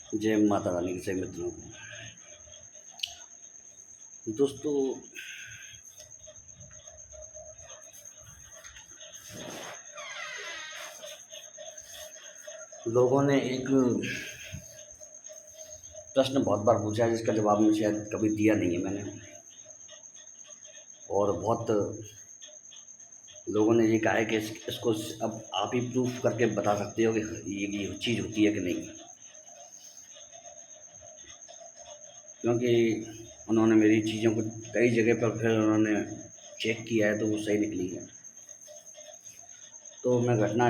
जय माता रानी के सभी मित्रों को। दोस्तों, लोगों ने एक प्रश्न बहुत बार पूछा है जिसका जवाब मैं शायद कभी दिया नहीं है मैंने, और बहुत लोगों ने ये कहा है कि इसको अब आप ही प्रूफ करके बता सकते हो कि ये चीज़ होती है कि नहीं, क्योंकि उन्होंने मेरी चीज़ों को कई जगह पर फिर उन्होंने चेक किया है तो वो सही निकली है। तो मैं घटना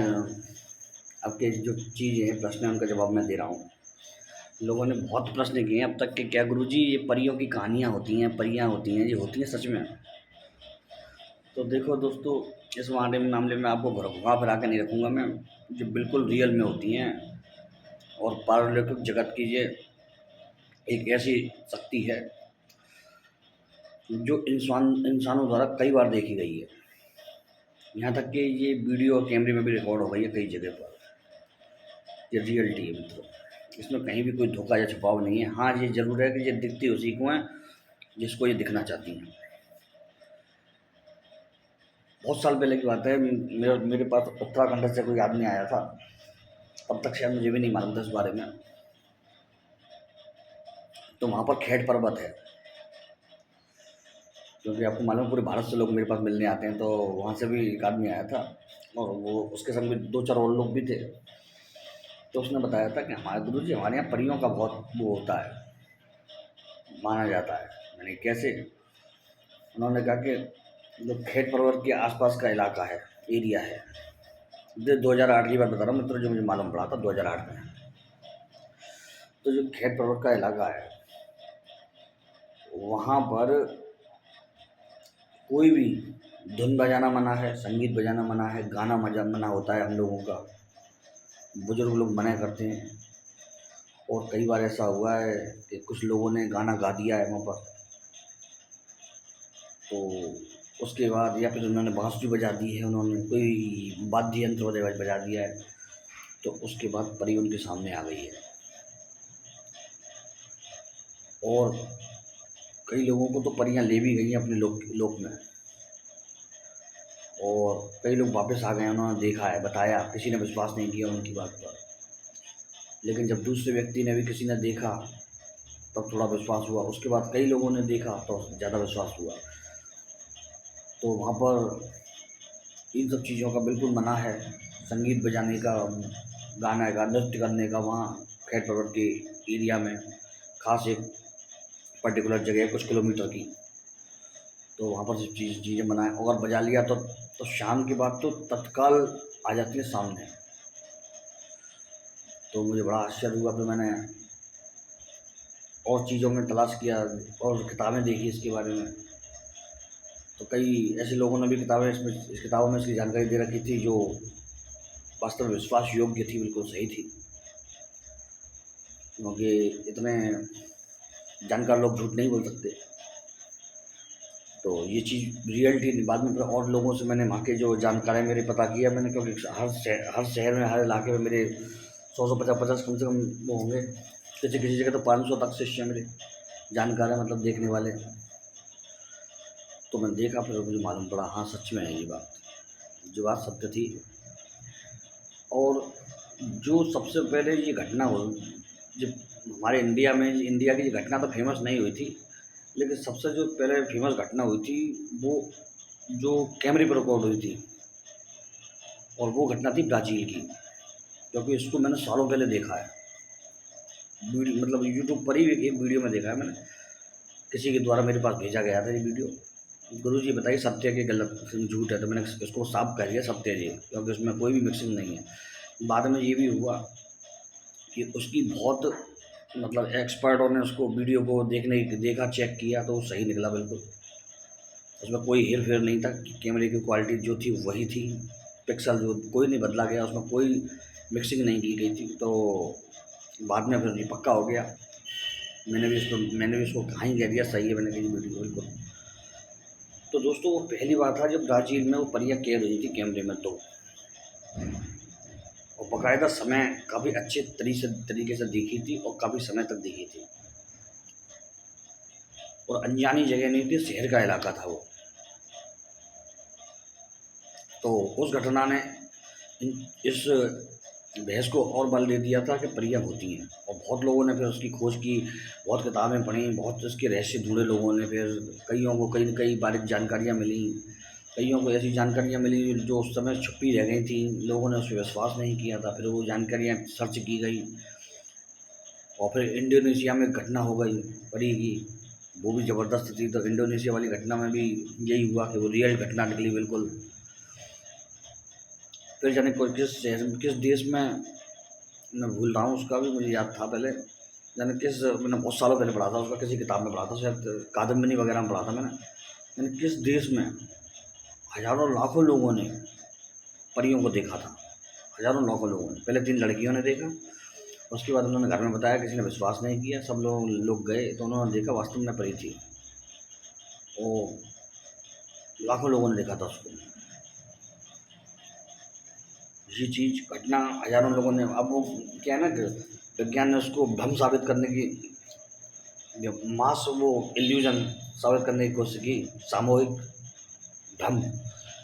आपके जो चीज़ है प्रश्न है उनका जवाब मैं दे रहा हूँ। लोगों ने बहुत प्रश्न किए हैं अब तक कि क्या गुरुजी ये परियों की कहानियाँ होती हैं, परियाँ होती हैं, ये होती हैं सच में? तो देखो दोस्तों, इस मामले में आपको घुमा फिरा के नहीं रखूँगा मैं, जो बिल्कुल रियल में होती हैं। और पारलौकिक जगत की ये एक ऐसी शक्ति है जो इंसानों द्वारा कई बार देखी गई है। यहाँ तक कि ये वीडियो और कैमरे में भी रिकॉर्ड हो गई है कई जगह पर। ये रियलिटी है मित्रों, इसमें कहीं भी कोई धोखा या छुपाव नहीं है। हाँ, ये ज़रूर है कि ये दिखती उसी को है जिसको ये दिखना चाहती हैं। बहुत साल पहले की बात है, मेरे पास उत्तराखंड से कोई आदमी आया था। तब तक शायद मुझे भी नहीं मालूम था इस बारे में। तो वहाँ पर खेड़ पर्वत है, क्योंकि आपको मालूम है पूरे भारत से लोग मेरे पास मिलने आते हैं। तो वहाँ से भी एक आदमी आया था और वो उसके संग में 2-4 और लोग भी थे। तो उसने बताया था कि हमारे गुरुजी हमारे यहाँ परियों का बहुत वो होता है, माना जाता है। मैंने कैसे? उन्होंने कहा कि जो खेड़ पर्वत के आसपास का इलाका है, एरिया है। ये 2008 की बात बता रहा हूँ मित्रों, जो मुझे मालूम पड़ा था 2008 में। तो जो खेड़ पर्वत का इलाका है वहाँ पर कोई भी धुन बजाना मना है, संगीत बजाना मना है, गाना मना होता है। हम लोगों का बुजुर्ग लोग मना करते हैं। और कई बार ऐसा हुआ है कि कुछ लोगों ने गाना गा दिया है वहाँ पर, तो उसके बाद या फिर उन्होंने बांसुरी बजा दी है, उन्होंने कोई वाद्य यंत्र बजा दिया है, तो उसके बाद परी उनके सामने आ गई है। और कई लोगों को तो परियां ले भी गई हैं अपने लोक में, और कई लोग वापस आ गए, उन्होंने देखा है, बताया, किसी ने विश्वास नहीं किया उनकी बात पर। लेकिन जब दूसरे व्यक्ति ने भी किसी ने देखा तब थोड़ा विश्वास हुआ, उसके बाद कई लोगों ने देखा तो ज़्यादा विश्वास हुआ। तो वहाँ पर इन सब चीज़ों का बिल्कुल मना है, संगीत बजाने का, गाना का, नृत्य करने का। वहाँ खेड़ पर्वत के एरिया में खास एक पर्टिकुलर जगह है कुछ किलोमीटर की, तो वहाँ पर सब चीज़ें मना है। और बजा लिया तो शाम के बाद तो तत्काल आ जाती है सामने। तो मुझे बड़ा आश्चर्य हुआ। फिर मैंने और चीज़ों में तलाश किया और किताबें देखी इसके बारे में। तो कई ऐसे लोगों ने भी इस किताबों में इसकी जानकारी दे रखी थी जो वास्तव में विश्वास योग्य थी, बिल्कुल सही थी। क्योंकि इतने जानकार लोग झूठ नहीं बोल सकते। तो ये चीज़ रियलिटी बाद में फिर और लोगों से मैंने वहाँ के जो जानकार है मेरे पता किया मैंने, क्योंकि हर शहर में, हर इलाके में मेरे 100-150 कम से कम वो होंगे। किसी किसी जगह तो 500 तक शिष्य मेरे जानकार है, मतलब देखने वाले। तो मैंने देखा, फिर मुझे मालूम पड़ा हाँ सच में है ये बात, जो बात सत्य थी। और जो सबसे पहले ये घटना हो, जब हमारे इंडिया की घटना तो फेमस नहीं हुई थी, लेकिन सबसे जो पहले फेमस घटना हुई थी वो जो कैमरे पर रिकॉर्ड हुई थी, और वो घटना थी ब्राज़ील की। क्योंकि इसको मैंने सालों पहले देखा है, मतलब यूट्यूब पर ही एक वीडियो में देखा है मैंने, किसी के द्वारा मेरे पास भेजा गया था ये वीडियो। गुरुजी बताइए सत्य के गलत झूठ है, तो मैंने इसको साफ कर दिया सत्य जी, क्योंकि उसमें कोई भी मिक्सिंग नहीं है। बाद में ये भी हुआ कि उसकी बहुत मतलब एक्सपर्टों ने उसको वीडियो को देखा, चेक किया, तो सही निकला बिल्कुल। उसमें कोई हेर फेर नहीं था, कैमरे की क्वालिटी जो थी वही थी, पिक्सल जो कोई नहीं बदला गया, उसमें कोई मिक्सिंग नहीं की गई थी। तो बाद में फिर ये पक्का हो गया। मैंने भी इसको कहाँ ही कह दिया सही है, मैंने कही वीडियो बिल्कुल। तो दोस्तों, वो पहली बार था जब ब्राज़ील में वो परियां कैद हुई थी कैमरे में। तो और और बाकायदा समय काफ़ी अच्छे तरीके से दिखी थी और काफ़ी समय तक दिखी थी, और अनजानी जगह नहीं थी, शहर का इलाका था वो। तो उस घटना ने इस बहस को और बल दे दिया था कि परियां होती हैं, और बहुत लोगों ने फिर उसकी खोज की, बहुत किताबें पढ़ी, बहुत उसके रहस्य ढूंढे लोगों ने। फिर कईयों को कई कई बारीक जानकारियाँ मिली, कईयों को ऐसी जानकारियाँ मिली जो उस समय छुपी रह गई थी, लोगों ने उस पर विश्वास नहीं किया था। फिर वो जानकारियाँ सर्च की गई, और फिर इंडोनेशिया में घटना हो गई परी की, वो भी ज़बरदस्त थी। तो इंडोनेशिया वाली घटना में भी यही हुआ कि वो रियल घटना निकली बिल्कुल। फिर जाने कोई किस शहर में, किस देश में, मैं भूल रहा हूँ, उसका भी मुझे याद था पहले, जाने किस, मैंने बहुत सालों पहले पढ़ा था उसका, किसी किताब में पढ़ा था, शायद कादम्बिनी वगैरह में पढ़ा था मैंने। यानी किस देश में हज़ारों लाखों लोगों ने परियों को देखा था, हज़ारों लाखों लोगों ने। पहले 3 लड़कियों ने देखा, उसके बाद उन्होंने घर में बताया, किसी ने विश्वास नहीं किया, सब लोग गए तो उन्होंने देखा वास्तव में परी थी। वो लाखों लोगों ने देखा था उसको। ये चीज़ घटना हज़ारों लोगों ने, अब वो क्या है ना कि विज्ञान ने उसको भ्रम साबित करने की, जब मास वो इल्यूजन साबित करने की कोशिश की, सामूहिक भ्रम।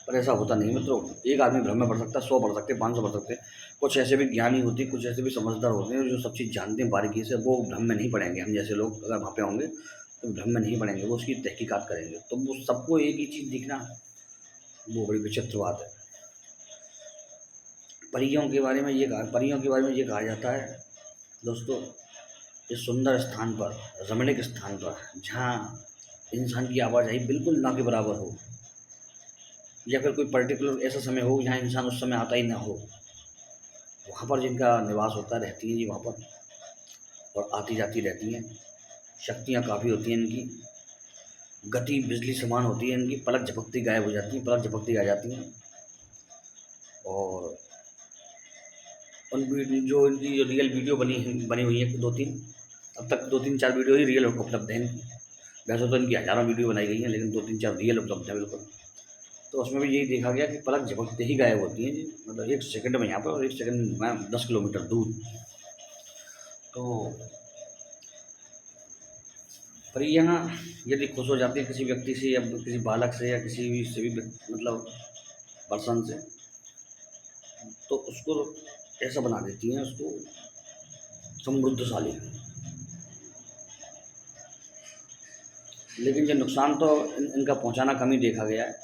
पर ऐसा होता नहीं मित्रों, एक आदमी भ्रम में पड़ सकता है, 100 पड़ सकते हैं, 500 पड़ सकते हैं। कुछ ऐसे भी ज्ञानी होते हैं, कुछ ऐसे भी समझदार होते हैं जो सब चीज़ जानते हैं बारीकी से, वो भ्रम में नहीं पड़ेंगे। हम जैसे लोग अगर वहाँ पे होंगे तो भ्रम में नहीं पड़ेंगे, वो उसकी तहकीकात करेंगे। तो वो सबको एक ही चीज़ दिखना, वो बड़ी विचित्र बात है। परियों के बारे में ये कहा जाता है दोस्तों, इस सुंदर स्थान पर, रमणीक स्थान पर, जहाँ इंसान की आवाजाही बिल्कुल ना के बराबर हो, या फिर कोई पर्टिकुलर ऐसा समय हो जहाँ इंसान उस समय आता ही ना हो, वहाँ पर जिनका निवास होता रहती हैं जी वहाँ पर, और आती जाती रहती हैं। शक्तियाँ काफ़ी होती हैं इनकी, गति बिजली समान होती है इनकी, पलक झपकती गायब हो जाती हैं, पलक झपकती आ जाती हैं। और उन जो इनकी जो रियल वीडियो बनी हुई है 2-3, अब तक 2-3-4 वीडियो ही रियल उपलब्ध हैं इनकी। वैसे तो इनकी हज़ारों वीडियो बनाई गई हैं, लेकिन 2-3-4 रियल उपलब्ध हैं बिल्कुल। तो उसमें भी यही देखा गया कि पलक झपकते ही गायब होती हैं जी, मतलब 1 सेकंड में यहाँ पर, और 1 सेकंड में 10 किलोमीटर दूर। तो परियां यदि खुश हो जाती है किसी व्यक्ति से, या किसी बालक से, या किसी भी से भी मतलब पर्सन से, तो उसको ऐसा बना देती हैं, उसको समृद्धशाली। लेकिन ये नुकसान तो इनका पहुंचाना कम ही देखा गया है।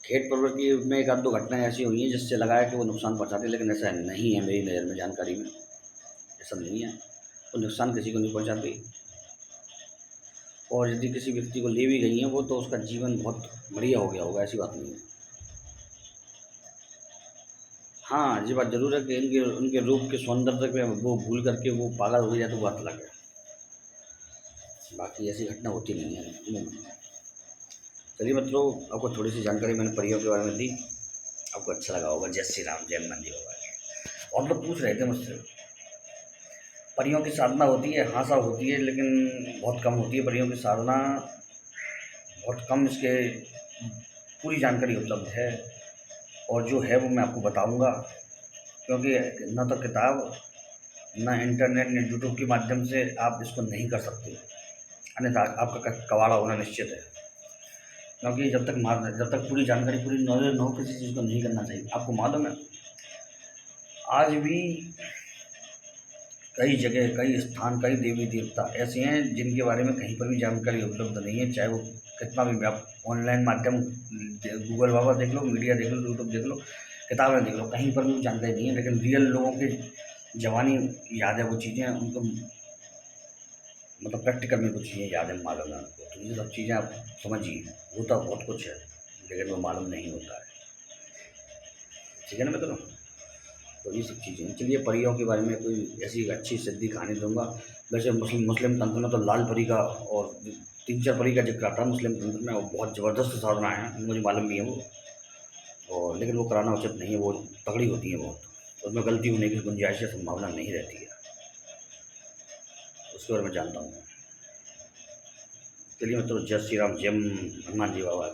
खेत प्रवृत्ति में 1-2 घटनाएं ऐसी हुई हैं जिससे लगा है कि वो नुकसान पहुंचाते हैं, लेकिन ऐसा नहीं है मेरी नज़र में, जानकारी में ऐसा नहीं है। वो नुकसान किसी को नहीं पहुंचाती, और यदि किसी व्यक्ति को ले भी गई हैं वो, तो उसका जीवन बहुत बढ़िया हो गया होगा, ऐसी बात नहीं है। हाँ, ये बात ज़रूर है कि उनके रूप के सौंदर्य पे वो भूल करके वो पागल हो जाए तो बात अलग है, बाकी ऐसी घटना होती नहीं है। चलिए मित्रों, आपको थोड़ी सी जानकारी मैंने परियों के बारे में दी, आपको अच्छा लगा होगा। जय श्री राम, जय हनुमान जी बाबा। और लोग पूछ रहे थे मुझसे, परियों की साधना होती है? हाँ साहब होती है, लेकिन बहुत कम होती है परियों की साधना, बहुत कम इसके पूरी जानकारी उपलब्ध है, और जो है वो मैं आपको बताऊंगा, क्योंकि न तो किताब, न इंटरनेट, न यूट्यूब के माध्यम से आप इसको नहीं कर सकते, अन्यथा आपका कवाड़ा होना निश्चित है। क्योंकि जब तक पूरी जानकारी, पूरी नॉलेज न हो, किसी चीज़ को नहीं करना चाहिए। आपको मालूम है, आज भी कई जगह, कई स्थान, कई देवी देवता ऐसे हैं जिनके बारे में कहीं पर भी जानकारी उपलब्ध नहीं है। चाहे वो कितना भी आप ऑनलाइन माध्यम, गूगल बाबा देख लो, मीडिया देख लो, यूट्यूब देख लो, किताबें देख लो, कहीं पर भी जानकारी नहीं है। लेकिन रियल लोगों की जवानी याद है वो चीज़ें, उनको मतलब प्रैक्टिकल में कुछ चीज़ें याद है, मालूम है उनको। तो ये सब चीज़ें आप समझिए, होता बहुत कुछ है, लेकिन वो मालूम नहीं होता है। ठीक है ना मित्रों? तो ये सब चीज़ें। चलिए, परियों के बारे में कोई ऐसी अच्छी सिद्धि कहानी दूँगा। वैसे मुस्लिम तंत्र में तो लाल परी का और 3-4 परी का जिक्र आता है मुस्लिम तंत्र में, और बहुत ज़बरदस्त साधना है, मुझे मालूम भी है वो। और लेकिन वो कराना उचित नहीं है, वो तगड़ी होती है बहुत, उसमें गलती होने की गुंजाइश या संभावना नहीं रहती है, उसके बारे में जानता हूँ। चलिए मित्रों, जय श्री राम, जय हनुमान जी बाबा।